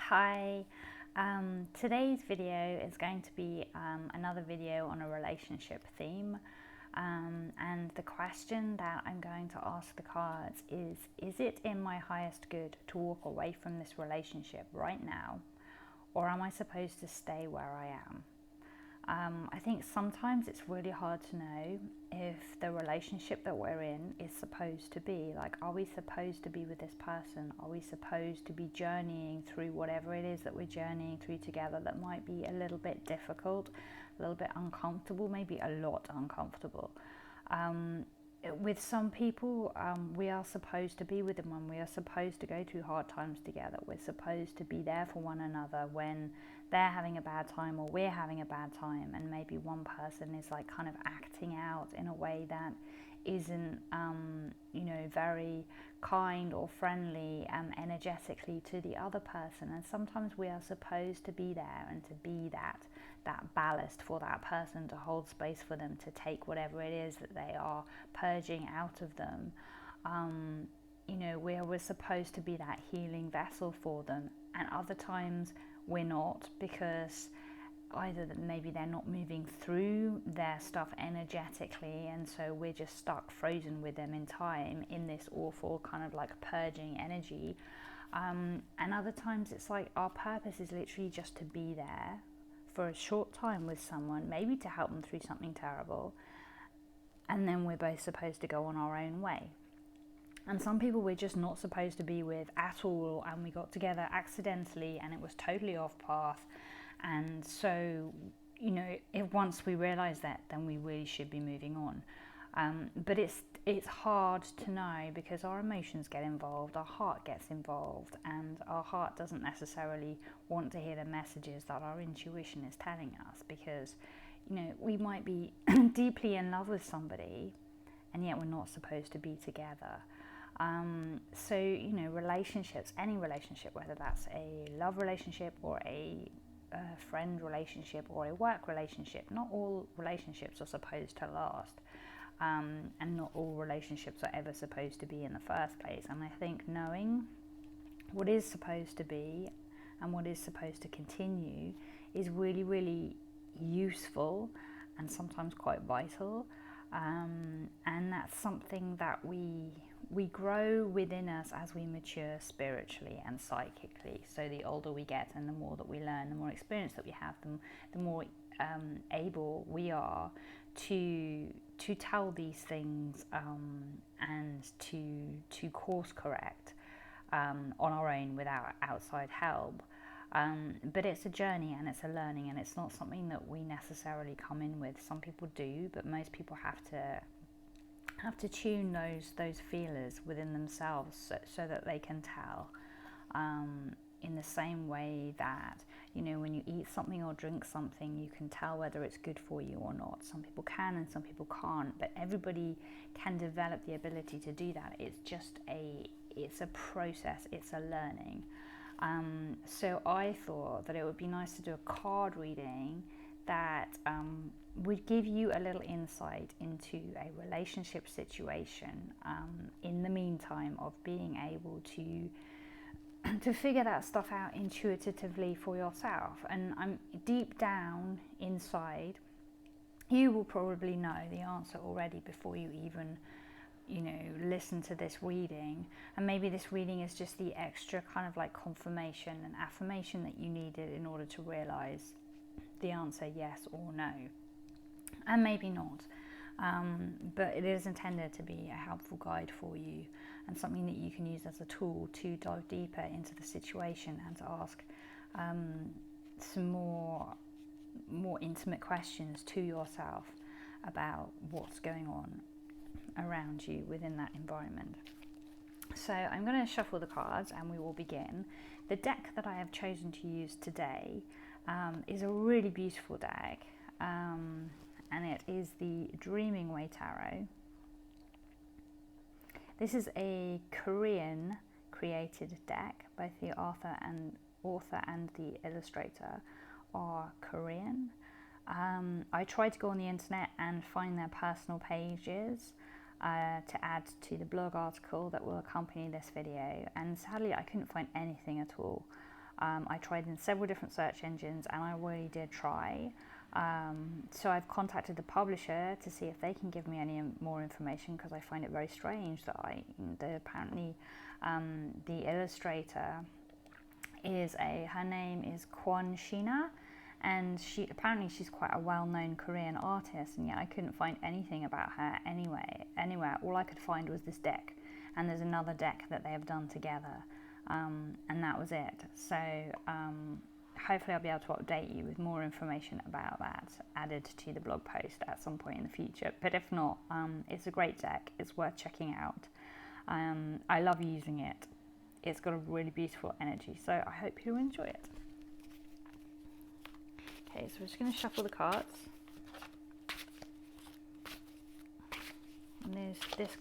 Hi, today's video is going to be another video on a relationship theme, and the question that I'm going to ask the cards is it in my highest good to walk away from this relationship right now, or am I supposed to stay where I am? I think sometimes it's really hard to know if the relationship that we're in is supposed to be. Like, are we supposed to be with this person? Are we supposed to be journeying through whatever it is that we're journeying through together that might be a little bit difficult, a little bit uncomfortable, maybe a lot uncomfortable? With some people, we are supposed to be with them when we are supposed to go through hard times together. We're supposed to be there for one another when they're having a bad time or we're having a bad time, and maybe one person is like kind of acting out in a way that isn't very kind or friendly energetically to the other person. And sometimes we are supposed to be there and to be that ballast for that person, to hold space for them, to take whatever it is that they are purging out of them. We're supposed to be that healing vessel for them, and other times we're not, because either that maybe they're not moving through their stuff energetically, and so we're just stuck frozen with them in time in this awful kind of like purging energy. And other times it's like our purpose is literally just to be there for a short time with someone, maybe to help them through something terrible, and then we're both supposed to go on our own way. And some people we're just not supposed to be with at all, and we got together accidentally and it was totally off path. And so, if once we realize that, then we really should be moving on. But it's hard to know, because our emotions get involved, our heart gets involved, and our heart doesn't necessarily want to hear the messages that our intuition is telling us, because we might be deeply in love with somebody and yet we're not supposed to be together. Relationships, any relationship, whether that's a love relationship or a friend relationship or a work relationship, not all relationships are supposed to last, and not all relationships are ever supposed to be in the first place. And I think knowing what is supposed to be and what is supposed to continue is really, really useful and sometimes quite vital. And that's something that we grow within us as we mature spiritually and psychically. So the older we get and the more that we learn, the more experience that we have, the more able we are to tell these things and to course correct on our own without outside help. But it's a journey and it's a learning, and it's not something that we necessarily come in with. Some people do, but most people have to tune those feelers within themselves so that they can tell. In the same way that, when you eat something or drink something, you can tell whether it's good for you or not. Some people can and some people can't, but everybody can develop the ability to do that. It's a process, it's a learning. So I thought that it would be nice to do a card reading that would give you a little insight into a relationship situation, in the meantime of being able to figure that stuff out intuitively for yourself. And I'm deep down inside, you will probably know the answer already before you even listen to this reading. And maybe this reading is just the extra kind of like confirmation and affirmation that you needed in order to realize the answer yes or no, and maybe not. But it is intended to be a helpful guide for you and something that you can use as a tool to dive deeper into the situation and to ask some more intimate questions to yourself about what's going on around you within that environment. So I'm going to shuffle the cards and we will begin. The deck that I have chosen to use today is a really beautiful deck, and it is the Dreaming Way Tarot. This is a Korean created deck. Both the author and the illustrator are Korean. I tried to go on the internet and find their personal pages to add to the blog article that will accompany this video, and sadly I couldn't find anything at all. I tried in several different search engines, and I really did try. So I've contacted the publisher to see if they can give me any more information, because I find it very strange that apparently the illustrator her name is Kwon Shina, and she's quite a well-known Korean artist, and yet I couldn't find anything about her anywhere. All I could find was this deck, and there's another deck that they have done together, and that was it. So hopefully I'll be able to update you with more information about that added to the blog post at some point in the future. But if not, it's a great deck. It's worth checking out. I love using it. It's got a really beautiful energy, so I hope you enjoy it. Okay, so we're just going to shuffle the cards. And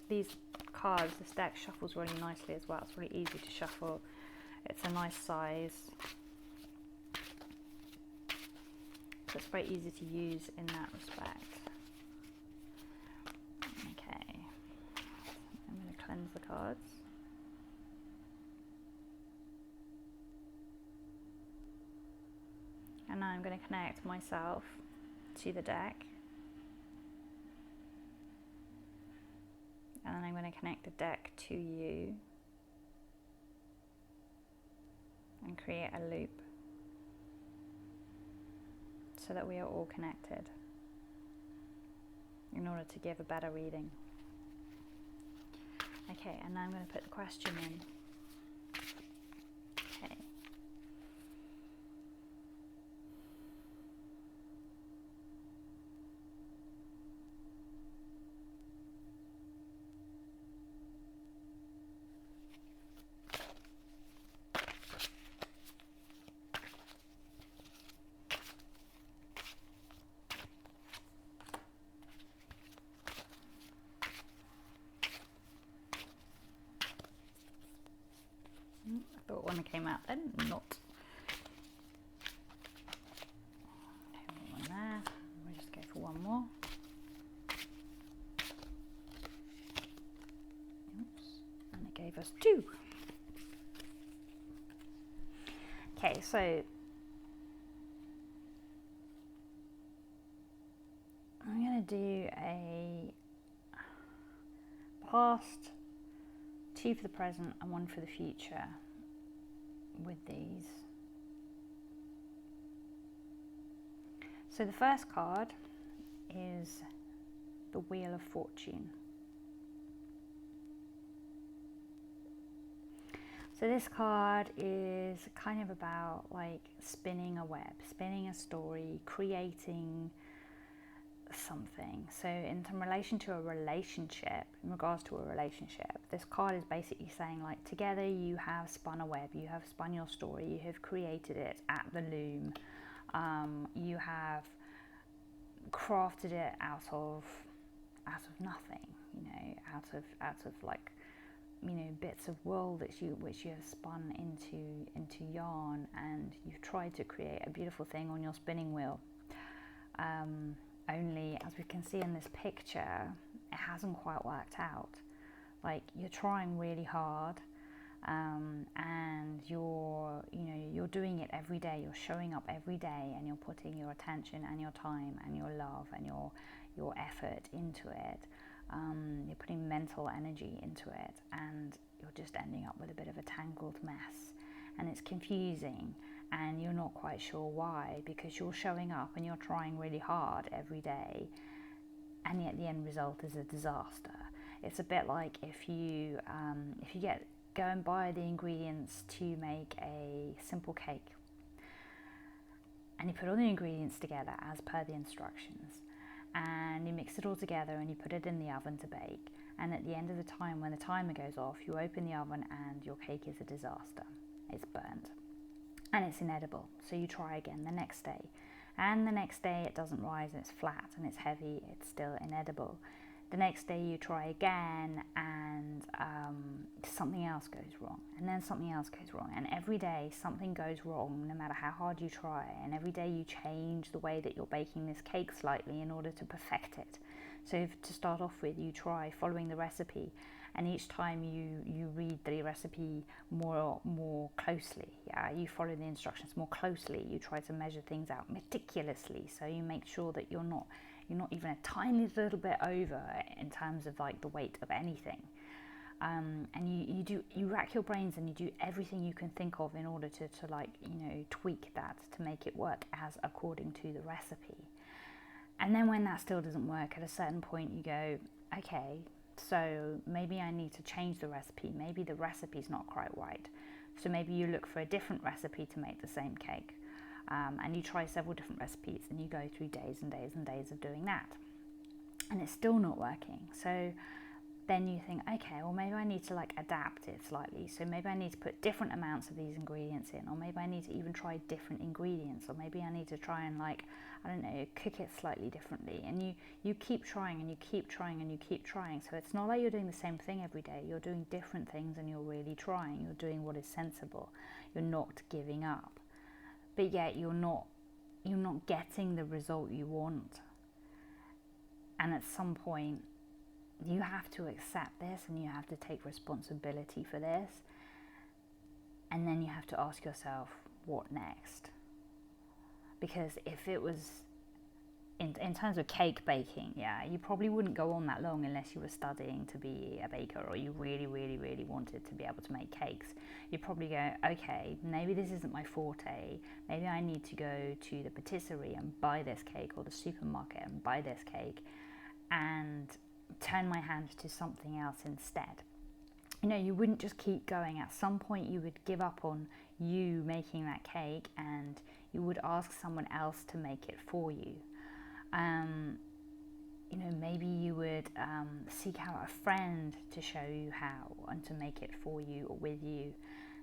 these cards, this deck shuffles really nicely as well. It's really easy to shuffle. It's a nice size. So it's very easy to use in that respect. Okay, I'm going to cleanse the cards. And now I'm going to connect myself to the deck. And then I'm going to connect the deck to you and create a loop so that we are all connected in order to give a better reading. Okay, and now I'm going to put the question in. Okay. I thought one came out then, not. One there. We'll just go for one more. Oops. And it gave us two. Okay, so I'm going to do a past, two for the present and one for the future with these. So the first card is the Wheel of Fortune. So this card is kind of about like spinning a web, spinning a story, creating something. So in relation to a relationship, in regards to a relationship, this card is basically saying like, together you have spun a web, you have spun your story, you have created it at the loom, you have crafted it out of nothing, you know, out of like, you know, bits of wool which you have spun into yarn, and you've tried to create a beautiful thing on your spinning wheel. Only, as we can see in this picture, it hasn't quite worked out. Like, you're trying really hard, and you're doing it every day. You're showing up every day, and you're putting your attention and your time and your love and your effort into it. You're putting mental energy into it, and you're just ending up with a bit of a tangled mess, and it's confusing. And you're not quite sure why, because you're showing up and you're trying really hard every day, and yet the end result is a disaster. It's a bit like if you go and buy the ingredients to make a simple cake, and you put all the ingredients together as per the instructions, and you mix it all together and you put it in the oven to bake, and at the end of the time, when the timer goes off, you open the oven and your cake is a disaster. It's burnt. And it's inedible, so you try again the next day, and the next day it doesn't rise and it's flat and it's heavy, it's still inedible. The next day you try again, and something else goes wrong, and then something else goes wrong, and every day something goes wrong no matter how hard you try, and every day you change the way that you're baking this cake slightly in order to perfect it. So to start off with, you try following the recipe, and each time you read the recipe more closely, yeah, you follow the instructions more closely, you try to measure things out meticulously, so you make sure that you're not even a tiny little bit over in terms of like the weight of anything. And you rack your brains and you do everything you can think of in order to like, tweak that to make it work as according to the recipe. And then when that still doesn't work, at a certain point you go, okay, so maybe I need to change the recipe. Maybe the recipe's not quite right. So maybe you look for a different recipe to make the same cake. And you try several different recipes and you go through days and days and days of doing that. And it's still not working. So then you think, okay, well maybe I need to like adapt it slightly. So maybe I need to put different amounts of these ingredients in, or maybe I need to even try different ingredients, or maybe I need to try and like, I don't know, cook it slightly differently. And you keep trying and you keep trying and you keep trying. So it's not like you're doing the same thing every day. You're doing different things and you're really trying. You're doing what is sensible. You're not giving up. But yet you're not getting the result you want. And at some point, you have to accept this and you have to take responsibility for this. And then you have to ask yourself, what next? Because if it was, in terms of cake baking, yeah, you probably wouldn't go on that long unless you were studying to be a baker or you really, really, really wanted to be able to make cakes. You'd probably go, okay, maybe this isn't my forte. Maybe I need to go to the patisserie and buy this cake, or the supermarket and buy this cake, and turn my hand to something else instead. You wouldn't just keep going. At some point you would give up on you making that cake and you would ask someone else to make it for you. Maybe you would seek out a friend to show you how and to make it for you or with you.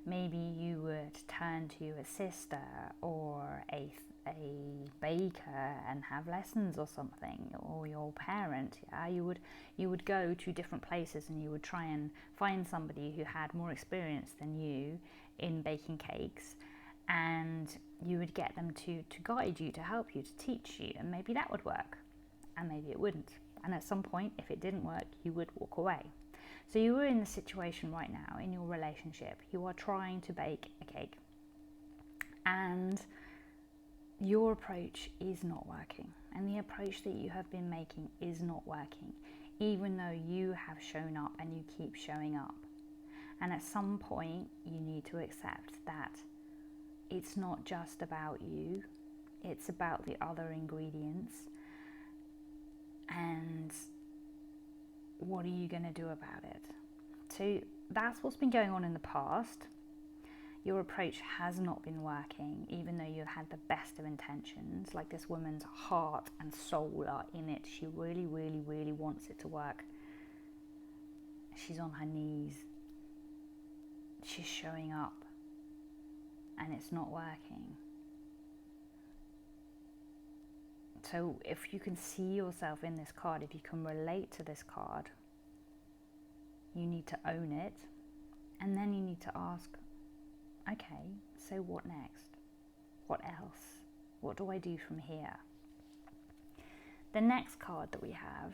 Maybe you would turn to a sister or a baker and have lessons or something, or your parent. Yeah, you would go to different places and you would try and find somebody who had more experience than you in baking cakes, and you would get them to guide you, to help you, to teach you, and maybe that would work, and maybe it wouldn't. And at some point, if it didn't work, you would walk away. So you are in the situation right now in your relationship. You are trying to bake a cake, and your approach is not working, and the approach that you have been making is not working, even though you have shown up and you keep showing up. And at some point you need to accept that it's not just about you, it's about the other ingredients. And what are you going to do about it? So that's what's been going on in the past. Your approach has not been working, even though you've had the best of intentions. Like, this woman's heart and soul are in it. She really, really, really wants it to work. She's on her knees. She's showing up. And it's not working. So if you can see yourself in this card, if you can relate to this card, you need to own it. And then you need to ask, okay, so what next? What else? What do I do from here? The next card that we have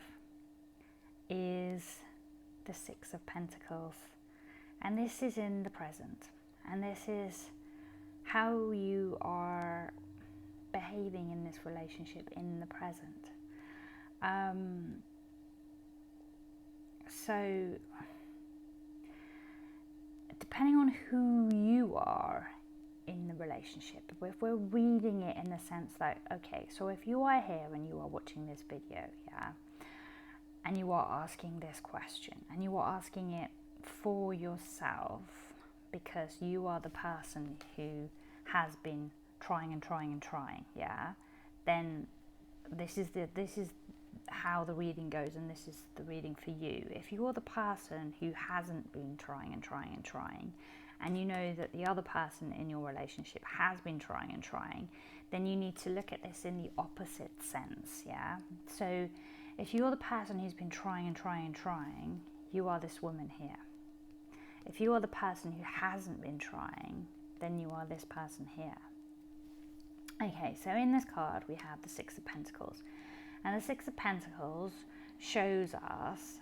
is the Six of Pentacles. And this is in the present. And this is how you are behaving in this relationship in the present. So depending on who you are in the relationship, if we're reading it in the sense that, okay, so if you are here and you are watching this video, yeah, and you are asking this question, and you are asking it for yourself, because you are the person who has been trying and trying and trying, yeah, then this is how the reading goes, and this is the reading for you. If you're the person who hasn't been trying and trying and trying, and you know that the other person in your relationship has been trying and trying, then you need to look at this in the opposite sense, yeah? So if you're the person who's been trying and trying and trying, you are this woman here. If you are the person who hasn't been trying, then you are this person here. Okay, so in this card we have the Six of Pentacles. And the Six of Pentacles shows us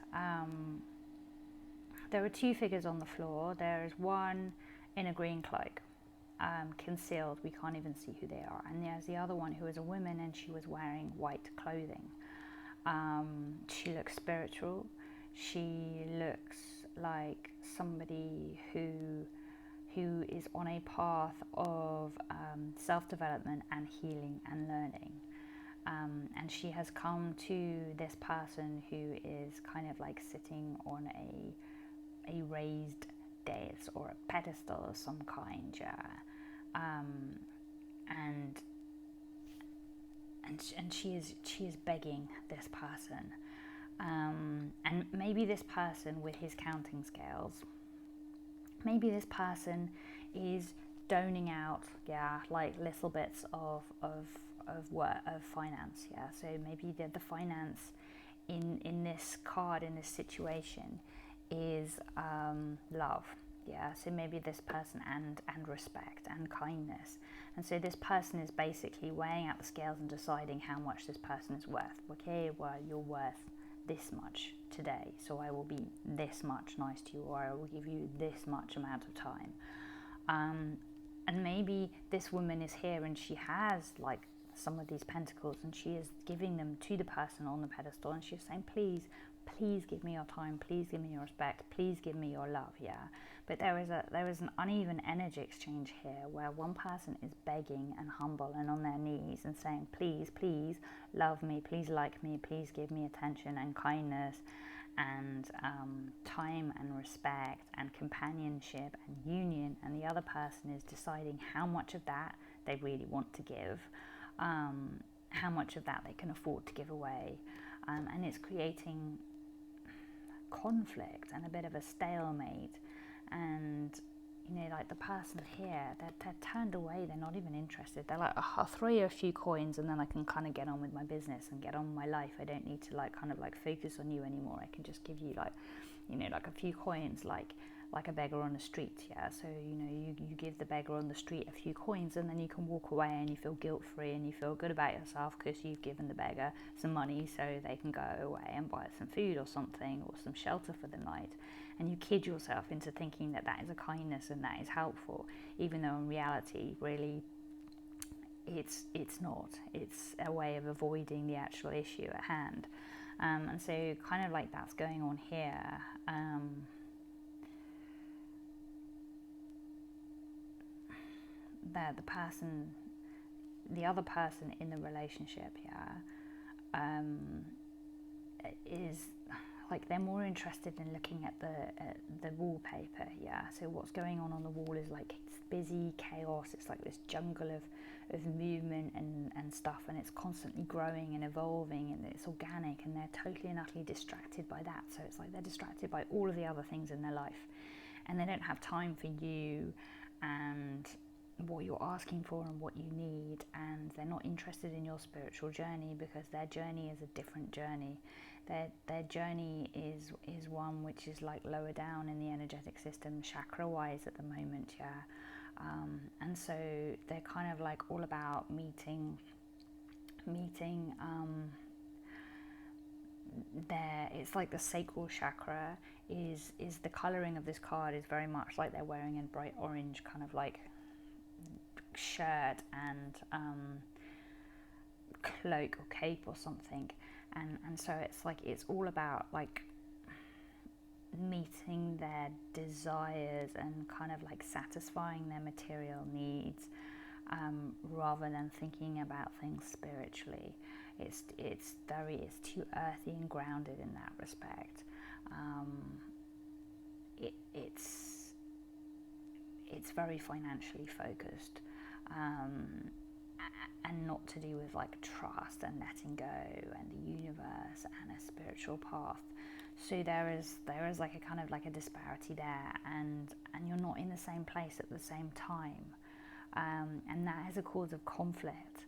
there are two figures on the floor. There is one in a green cloak, concealed, we can't even see who they are, and there's the other one who is a woman and she was wearing white clothing. She looks spiritual. She looks like somebody who is on a path of self-development and healing and learning. And she has come to this person who is kind of like sitting on a raised dais or a pedestal of some kind, and she is begging this person, and maybe this person with his counting scales, maybe this person is doning out, like little bits of finance, so maybe the finance in this card, in this situation, is love, so maybe this person and respect and kindness. And so this person is basically weighing out the scales and deciding how much this person is worth. Okay, well, you're worth this much today, so I will be this much nice to you, or I will give you this much amount of time. And maybe this woman is here and she has like some of these pentacles and she is giving them to the person on the pedestal, and she's saying, please give me your time, please give me your respect, please give me your love, But there is an uneven energy exchange here where one person is begging and humble and on their knees and saying, please love me, please like me, please give me attention and kindness and time and respect and companionship and union. And the other person is deciding how much of that they really want to give, how much of that they can afford to give away. And it's creating conflict and a bit of a stalemate. And like the person here, they're turned away, they're not even interested. They're like, I'll throw you a few coins and then I can kind of get on with my business and get on with my life. I don't need to like kind of like focus on you anymore. I can just give you like like a few coins, like a beggar on the street, so you give the beggar on the street a few coins and then you can walk away and you feel guilt free and you feel good about yourself because you've given the beggar some money so they can go away and buy some food or something or some shelter for the night. And you kid yourself into thinking that is a kindness and that is helpful, even though in reality really it's not. It's a way of avoiding the actual issue at hand. And so kind of like that's going on here. The other person in the relationship is like they're more interested in looking at the wallpaper, so what's going on the wall is like it's busy chaos, it's like this jungle of movement and stuff, and it's constantly growing and evolving and it's organic, and they're totally and utterly distracted by that. So it's like they're distracted by all of the other things in their life and they don't have time for you and what you're asking for and what you need, and they're not interested in your spiritual journey because their journey is a different journey. Their journey is one which is like lower down in the energetic system, chakra wise at the moment, and so they're kind of like all about meeting it's like the sacral chakra is the coloring of this card is very much like they're wearing a bright orange kind of like shirt and cloak or cape or something, and so it's like it's all about like meeting their desires and kind of like satisfying their material needs, rather than thinking about things spiritually. It's too earthy and grounded in that respect. It's very financially focused, and not to do with like trust and letting go and the universe and a spiritual path. So there is like a kind of like a disparity there, and you're not in the same place at the same time, and that is a cause of conflict.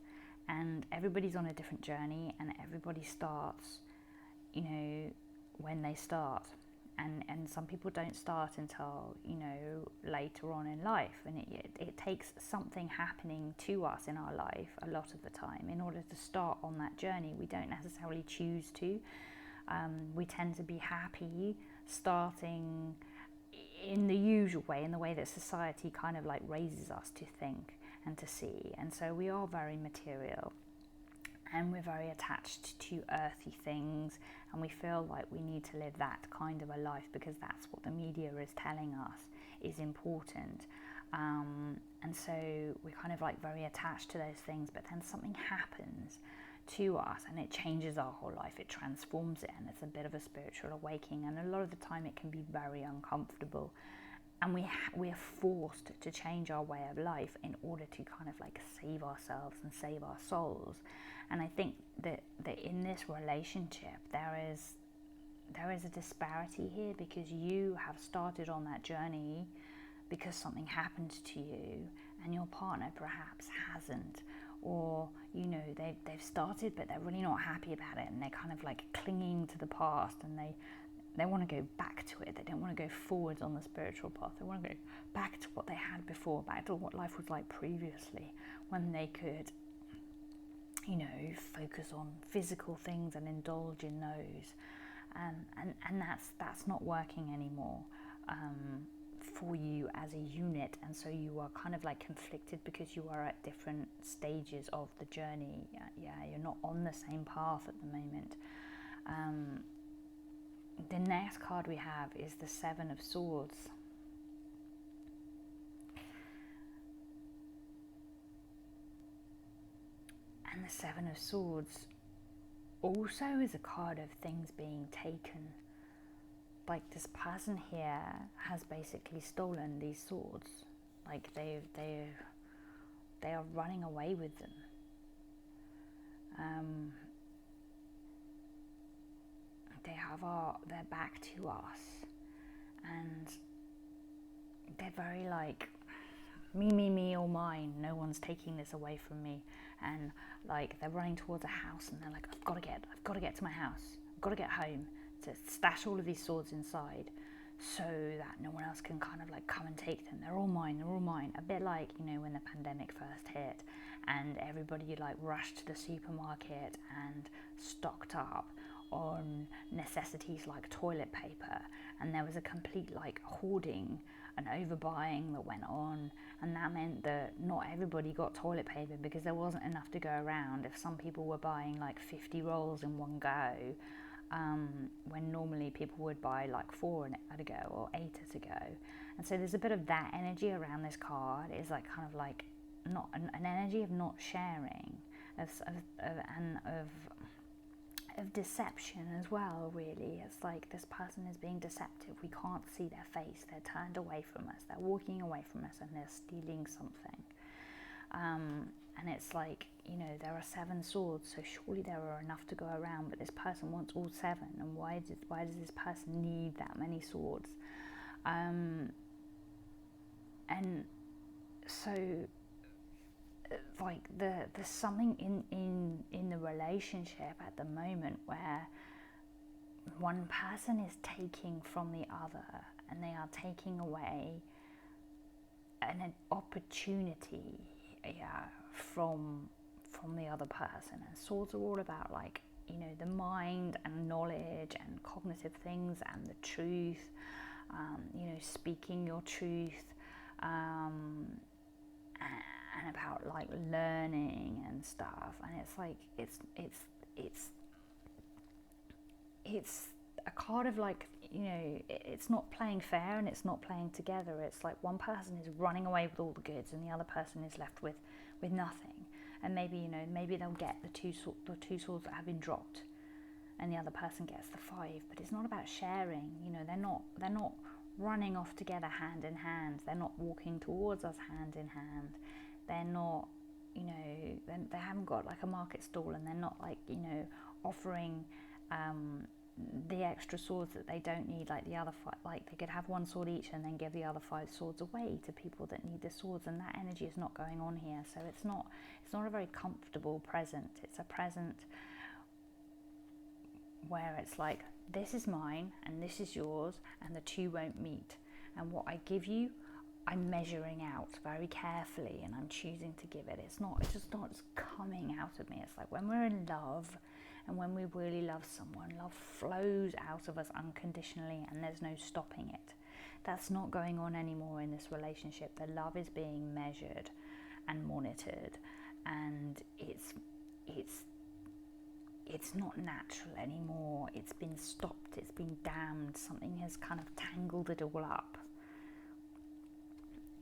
And everybody's on a different journey, and everybody starts, when they start. And some people don't start until, later on in life. And it takes something happening to us in our life a lot of the time in order to start on that journey. We don't necessarily choose to. We tend to be happy starting in the usual way, in the way that society kind of like raises us to think and to see. And so we are very material, and we're very attached to earthy things, and we feel like we need to live that kind of a life because that's what the media is telling us is important. And so we're kind of like very attached to those things, but then something happens to us and it changes our whole life, it transforms it, and it's a bit of a spiritual awakening, and a lot of the time it can be very uncomfortable, and we're forced to change our way of life in order to kind of like save ourselves and save our souls. And I think that in this relationship there is a disparity here, because you have started on that journey because something happened to you, and your partner perhaps hasn't, or they've started but they're really not happy about it, and they're kind of like clinging to the past, and they want to go back to it. They don't want to go forwards on the spiritual path. They want to go back to what they had before, back to what life was like previously, when they could focus on physical things and indulge in those, and that's not working anymore for you as a unit. And so you are kind of like conflicted because you are at different stages of the journey. You're not on the same path at the moment. The next card we have is the Seven of Swords. And the Seven of Swords also is a card of things being taken. Like, this person here has basically stolen these swords. Like they are running away with them. They have their back to us, and they're very like, me, all mine. No one's taking this away from me. And like, they're running towards a house, and they're like, I've got to get to my house. I've got to get home to stash all of these swords inside, so that no one else can kind of like come and take them. They're all mine. A bit like, when the pandemic first hit, and everybody like rushed to the supermarket and stocked up on necessities like toilet paper, and there was a complete like hoarding and overbuying that went on, and that meant that not everybody got toilet paper because there wasn't enough to go around. If some people were buying like 50 rolls in one go, when normally people would buy like 4 at a go or 8 at a go. And so there's a bit of that energy around this card. It's like kind of like not an energy of not sharing, of deception as well, really. It's like this person is being deceptive. We can't see their face. They're turned away from us. They're walking away from us, and they're stealing something. And it's like, there are 7 swords, so surely there are enough to go around, but this person wants all 7. And why does this person need that many swords? And so, like, there's something in the relationship at the moment where one person is taking from the other, and they are taking away an opportunity from the other person. And swords are all about like, the mind and knowledge and cognitive things and the truth, speaking your truth, and about like learning and stuff. And it's like it's a card of like, it's not playing fair and it's not playing together. It's like one person is running away with all the goods and the other person is left with nothing. And maybe they'll get the two swords that have been dropped, and the other person gets the 5. But it's not about sharing. They're not running off together hand in hand. They're not walking towards us hand in hand. They're not, they haven't got like a market stall, and they're not like, offering the extra swords that they don't need, like the other 5. Like, they could have 1 sword each and then give the other 5 swords away to people that need the swords, and that energy is not going on here. So it's not a very comfortable present. It's a present where it's like, this is mine and this is yours, and the two won't meet. And what I give you, I'm measuring out very carefully, and I'm choosing to give it. It's just not coming out of me. It's like when we're in love, and when we really love someone, love flows out of us unconditionally, and there's no stopping it. That's not going on anymore in this relationship. The love is being measured and monitored, and it's not natural anymore. It's been stopped, it's been damned, something has kind of tangled it all up.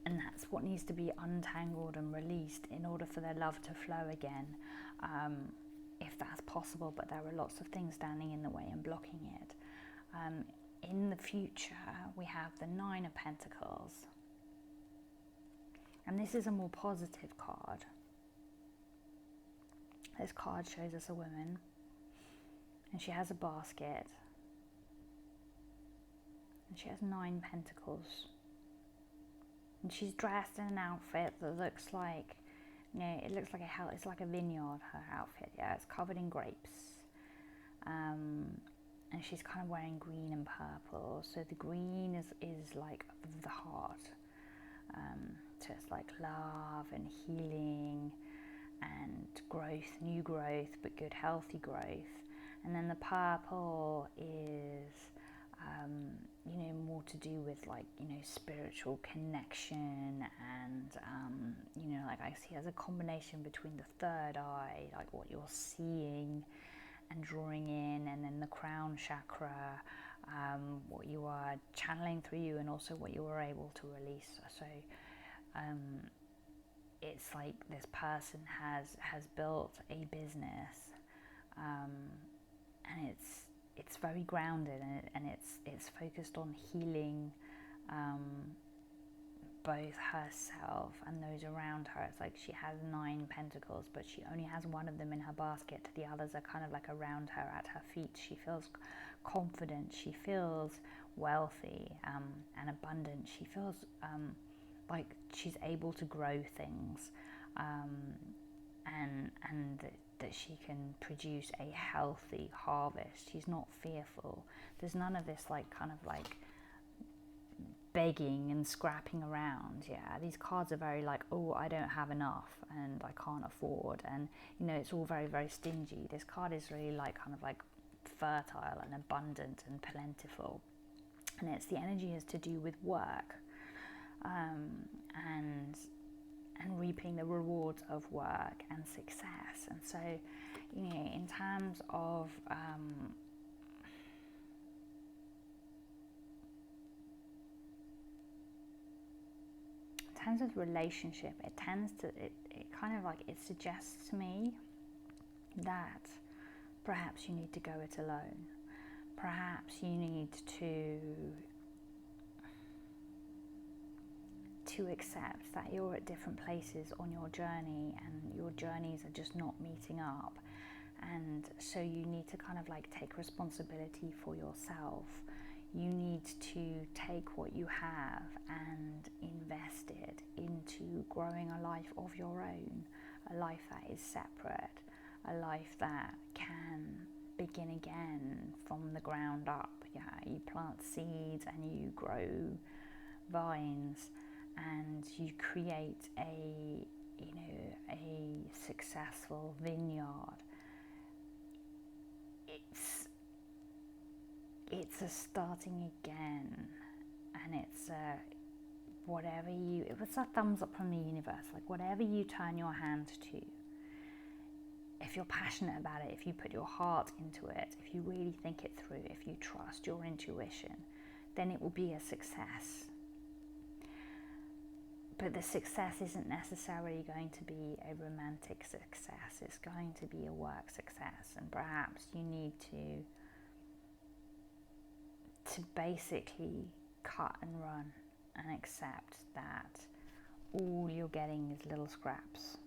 And that's what needs to be untangled and released in order for their love to flow again, if that's possible. But there are lots of things standing in the way and blocking it. In the future, we have the Nine of Pentacles. And this is a more positive card. This card shows us a woman, and she has a basket, and she has 9 pentacles. And she's dressed in an outfit that looks like, it looks like it's like a vineyard, her outfit. Yeah, it's covered in grapes. And she's kind of wearing green and purple. So the green is like the heart. So it's like love and healing and growth, new growth, but good, healthy growth. And then the purple is more to do with spiritual connection, and like I see as a combination between the third eye, like what you're seeing and drawing in, and then the crown chakra, what you are channeling through you, and also what you are able to release. So it's like this person has built a business, and it's very grounded, and it's focused on healing both herself and those around her. It's like she has 9 pentacles, but she only has one of them in her basket. The others are kind of like around her, at her feet. She feels confident. She feels wealthy and abundant. She feels like she's able to grow things, and that she can produce a healthy harvest. She's not fearful. There's none of this kind of begging and scrapping around. Yeah, these cards are very I don't have enough and I can't afford, and it's all very, very stingy. This card is really fertile and abundant and plentiful, and it's the energy is to do with work, and reaping the rewards of work and success. And so in terms of relationship, it suggests to me that perhaps you need to go it alone. Perhaps you need to accept that you're at different places on your journey, and your journeys are just not meeting up. And so you need to take responsibility for yourself. You need to take what you have and invest it into growing a life of your own, a life that is separate, a life that can begin again from the ground up. Yeah, you plant seeds and you grow vines, and you create a successful vineyard. It's a starting again, and it's a it's a thumbs up from the universe. Whatever you turn your hand to, if you're passionate about it, if you put your heart into it, if you really think it through, if you trust your intuition, then it will be a success. But the success isn't necessarily going to be a romantic success. It's going to be a work success, and perhaps you need to basically cut and run and accept that all you're getting is little scraps,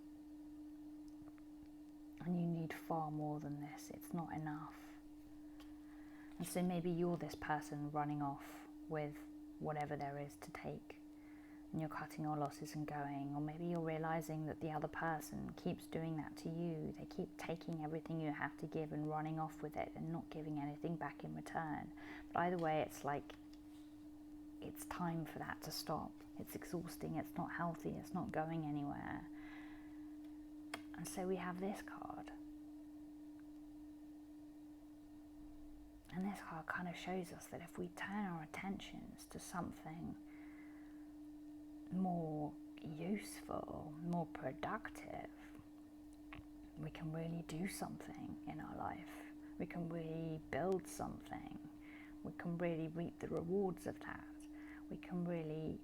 and you need far more than this. It's not enough. And so maybe you're this person running off with whatever there is to take, and you're cutting your losses and going. Or maybe you're realizing that the other person keeps doing that to you. They keep taking everything you have to give and running off with it and not giving anything back in return. But either way, it's time for that to stop. It's exhausting, it's not healthy, it's not going anywhere. And so we have this card. And this card kind of shows us that if we turn our attentions to something more useful, more productive, we can really do something in our life. We can really build something. We can really reap the rewards of that. We can really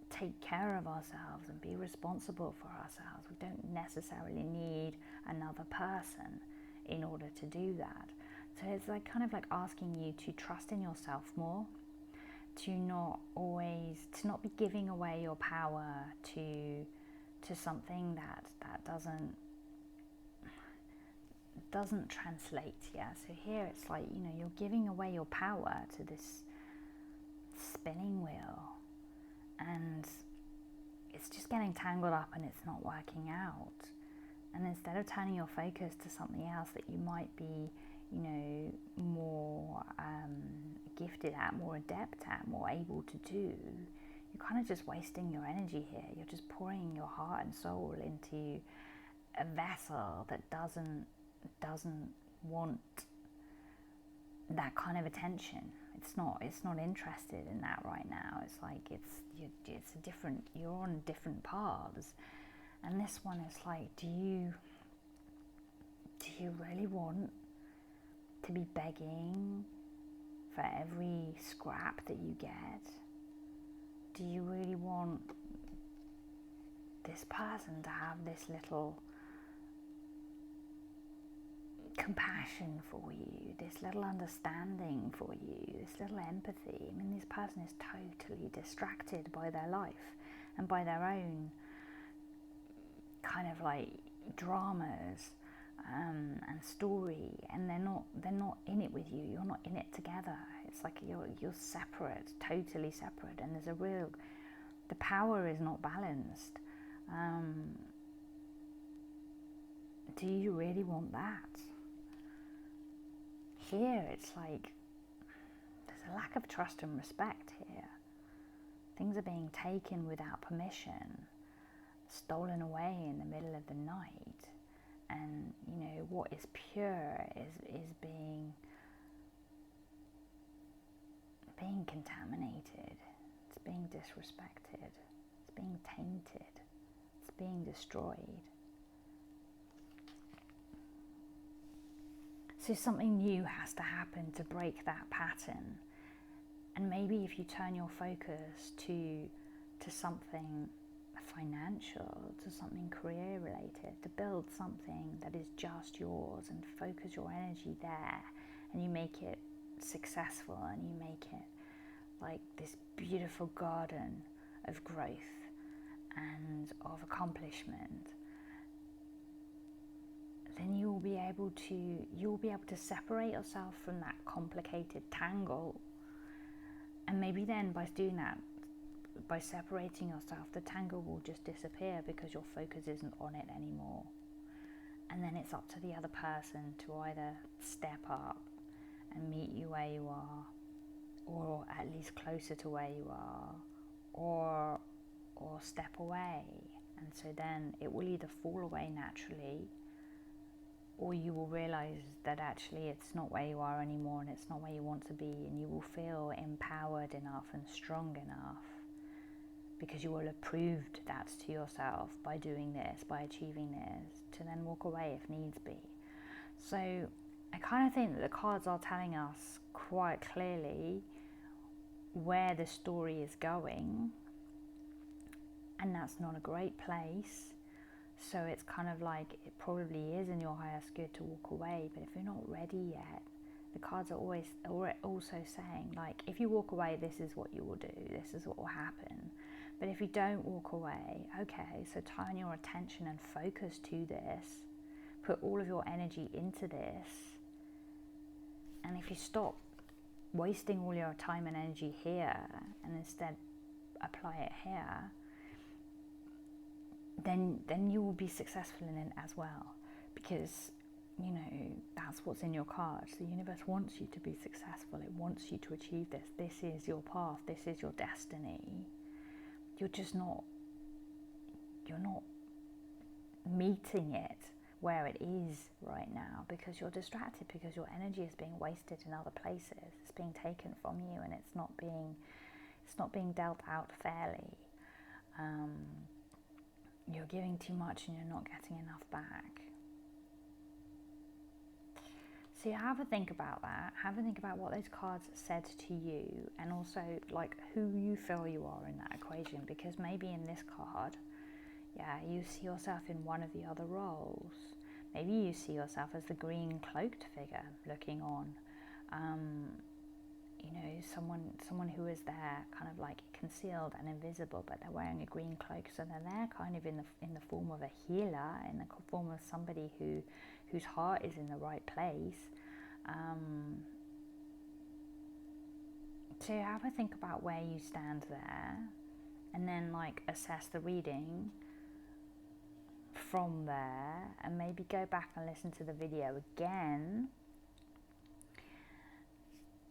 take care of ourselves and be responsible for ourselves. We don't necessarily need another person in order to do that. So it's like kind of like asking you to trust in yourself more, to not be giving away your power to something that doesn't translate. Yeah, so here it's like, you're giving away your power to this spinning wheel, and it's just getting tangled up and it's not working out. And instead of turning your focus to something else that you might be, more gifted at, more adept at, more able to do, you're kind of just wasting your energy here. You're just pouring your heart and soul into a vessel that doesn't want that kind of attention. It's not interested in that right now. It's like it's a different, you're on different paths. And this one is like, do you really want to be begging for every scrap that you get? Do you really want this person to have this little compassion for you, this little understanding for you, this little empathy? I mean, this person is totally distracted by their life and by their own kind of like dramas and story, and they're not in it with you. You're not in it together. It's like you're separate, totally separate, and the power is not balanced. Do you really want that? Here it's like there's a lack of trust and respect here. Things are being taken without permission, stolen away in the middle of the night, and what is pure is being contaminated. It's being disrespected. It's being tainted. It's being destroyed. So something new has to happen to break that pattern. And maybe if you turn your focus to something financial, to something career related, to build something that is just yours, and focus your energy there, and you make it successful, and you make it like this beautiful garden of growth and of accomplishment, then you'll be able to separate yourself from that complicated tangle. And maybe then by doing that, by separating yourself, the tangle will just disappear because your focus isn't on it anymore. And then it's up to the other person to either step up and meet you where you are, or at least closer to where you are, or step away. And so then it will either fall away naturally, or you will realize that actually it's not where you are anymore, and it's not where you want to be, and you will feel empowered enough and strong enough because you will have proved that to yourself by doing this, by achieving this, to then walk away if needs be. So I kind of think that the cards are telling us quite clearly where the story is going, and that's not a great place. So it's kind of like it probably is in your highest good to walk away, but if you're not ready yet, the cards are also saying, like, if you walk away, this is what you will do, this is what will happen. But if you don't walk away, okay, so turn your attention and focus to this, put all of your energy into this, and if you stop wasting all your time and energy here and instead apply it here, then you will be successful in it as well, because that's what's in your cards. The universe wants you to be successful. It wants you to achieve this. This is your path. This is your destiny. You're not meeting it where it is right now, because you're distracted, because your energy is being wasted in other places. It's being taken from you, and it's not being dealt out fairly. You're giving too much and you're not getting enough back. So have a think about that. Have a think about what those cards said to you, and also like who you feel you are in that equation, because maybe in this card, you see yourself in one of the other roles. Maybe you see yourself as the green cloaked figure looking on. Someone who is there kind of like concealed and invisible, but they're wearing a green cloak, so they're there kind of in the form of a healer, in the form of somebody whose heart is in the right place. So have a think about where you stand there, and then like assess the reading from there, and maybe go back and listen to the video again,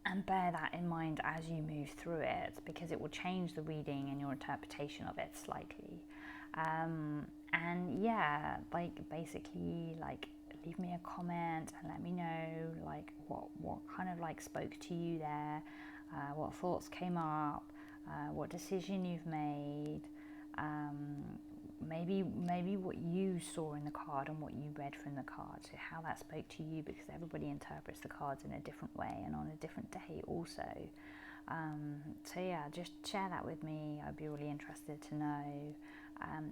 and bear that in mind as you move through it, because it will change the reading and your interpretation of it slightly. Basically leave me a comment and let me know like what kind of like spoke to you there, what thoughts came up, what decision you've made, maybe what you saw in the card and what you read from the card, so how that spoke to you, because everybody interprets the cards in a different way and on a different day also. Just share that with me. I'd be really interested to know.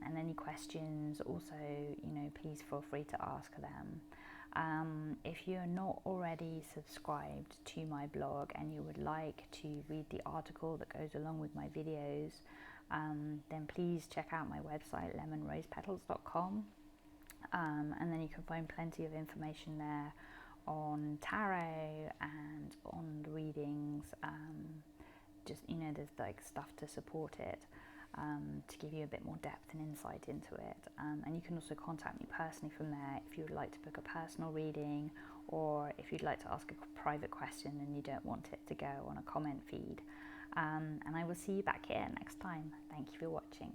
And any questions also, please feel free to ask them. If you're not already subscribed to my blog and you would like to read the article that goes along with my videos, then please check out my website, lemonrosepetals.com, and then you can find plenty of information there on tarot and on the readings. There's like stuff to support it, to give you a bit more depth and insight into it. And you can also contact me personally from there if you would like to book a personal reading, or if you'd like to ask a private question and you don't want it to go on a comment feed. And I will see you back here next time. Thank you for watching.